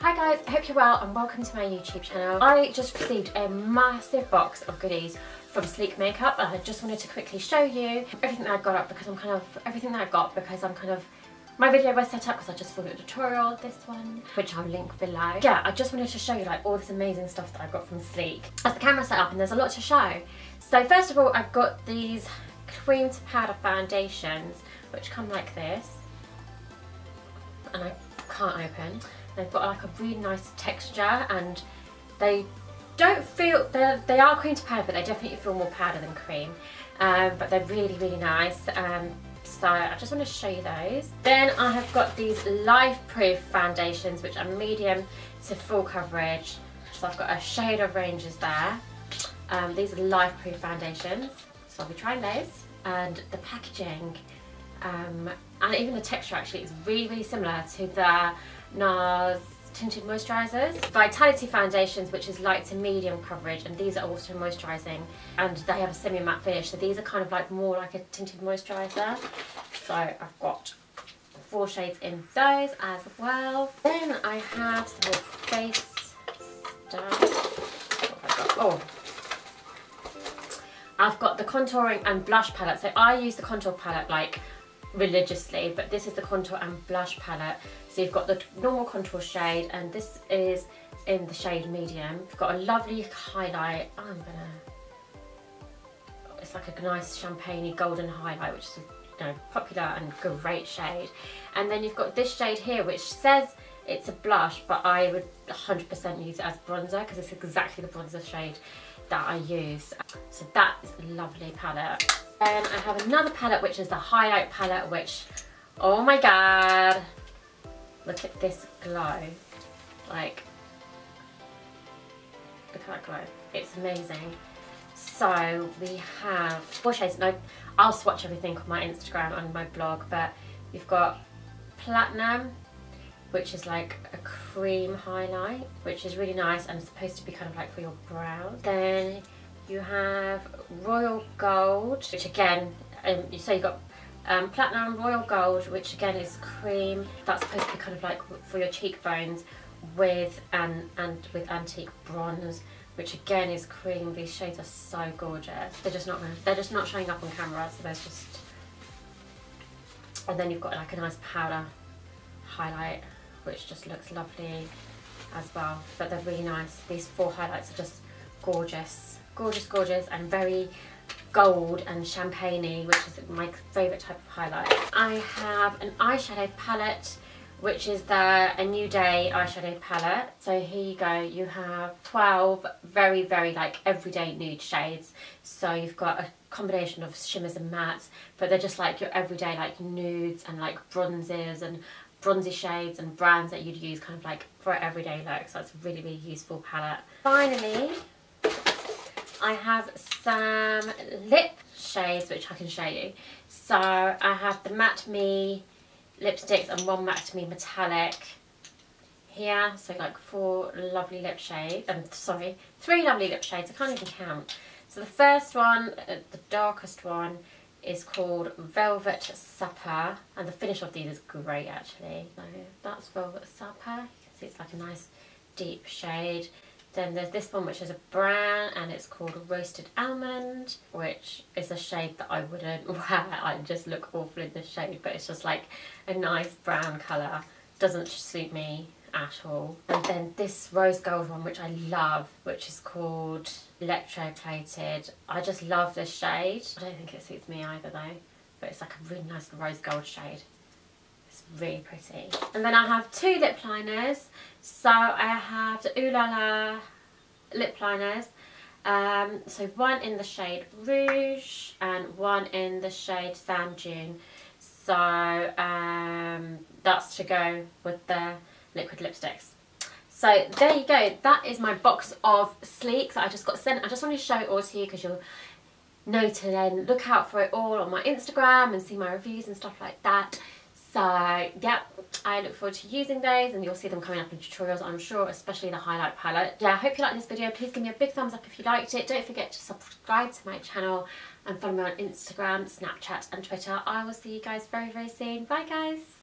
Hi guys, I hope you're well and welcome to my YouTube channel. I just received a massive box of goodies from Sleek Makeup and I just wanted to quickly show you everything that I got up because my video was set up because I just filmed a tutorial, this one, which I'll link below. Yeah, I just wanted to show you like all this amazing stuff that I got from Sleek. As the camera set up and there's a lot to show. So first of all, I've got these cream to powder foundations which come like this and I can't open. They've got like a really nice texture and they don't feel, they are cream to powder but they definitely feel more powder than cream. But they're really nice. So I just want to show you those. Then I have got these Life Proof foundations which are medium to full coverage. So I've got a shade of ranges there. These are Life Proof foundations. So I'll be trying those. And the packaging and even the texture actually is really similar to the NARS tinted moisturisers. Vitality foundations, which is light to medium coverage, and these are also moisturising and they have a semi-matte finish, so these are kind of like more like a tinted moisturiser. So I've got 4 shades in those as well. Then I have some more face stuff. What have I got? Oh, I've got the contouring and blush palette. So I use the contour palette like religiously, but this is the contour and blush palette. So you've got the normal contour shade and this is in the shade medium. You've got a lovely highlight. It's like a nice champagne-y golden highlight, which is a popular and great shade. And then you've got this shade here which says it's a blush, but I would 100% use it as bronzer because it's exactly the bronzer shade that I use. So that is a lovely palette. Then I have another palette which is the highlight palette, which, oh my god, look at this glow. Like, look at that glow. It's amazing. So we have 4 shades. No, I'll swatch everything on my Instagram and my blog, but you've got Platinum, which is like a cream highlight, which is really nice and supposed to be kind of like for your brows. Then you have Royal Gold, which again, so you've got Platinum, Royal Gold, which again is cream. That's supposed to be kind of like for your cheekbones with with antique bronze, which again is cream. These shades are so gorgeous. They're just not showing up on camera, so there's just. And then you've got like a nice powder highlight, which just looks lovely as well. But they're really nice. These 4 highlights are just gorgeous. Gorgeous and very gold and champagne-y, which is my favourite type of highlight. I have an eyeshadow palette which is A New Day eyeshadow palette. So here you go, you have 12 very like everyday nude shades. So you've got a combination of shimmers and mattes, but they're just like your everyday like nudes and like bronzes and bronzy shades and browns that you'd use kind of like for an everyday look. So it's a really useful palette. Finally, I have some lip shades which I can show you. So I have the Matte Me lipsticks and one Matte Me metallic here. So like 4 lovely lip shades. 3 lovely lip shades. I can't even count. So the first one, the darkest one, is called Velvet Supper, and the finish of these is great actually. So that's Velvet Supper. You can see it's like a nice deep shade. Then there's this one which is a brown and it's called Roasted Almond, which is a shade that I wouldn't wear. I just look awful in this shade, but it's just like a nice brown colour. Doesn't suit me at all. And then this rose gold one which I love, which is called Electroplated. I just love this shade. I don't think it suits me either though, but it's like a really nice rose gold shade. It's really pretty. And then I have 2 lip liners. So I have the Ooh La La lip liners. So one in the shade Rouge and one in the shade Sand Dune. So that's to go with the liquid lipsticks. So there you go. That is my box of Sleek that I just got sent. I just wanted to show it all to you because you'll know to then look out for it all on my Instagram and see my reviews and stuff like that. So yeah, I look forward to using those and you'll see them coming up in tutorials, I'm sure, especially the highlight palette. Yeah, I hope you liked this video. Please give me a big thumbs up if you liked it. Don't forget to subscribe to my channel and follow me on Instagram, Snapchat and Twitter. I will see you guys very soon. Bye guys.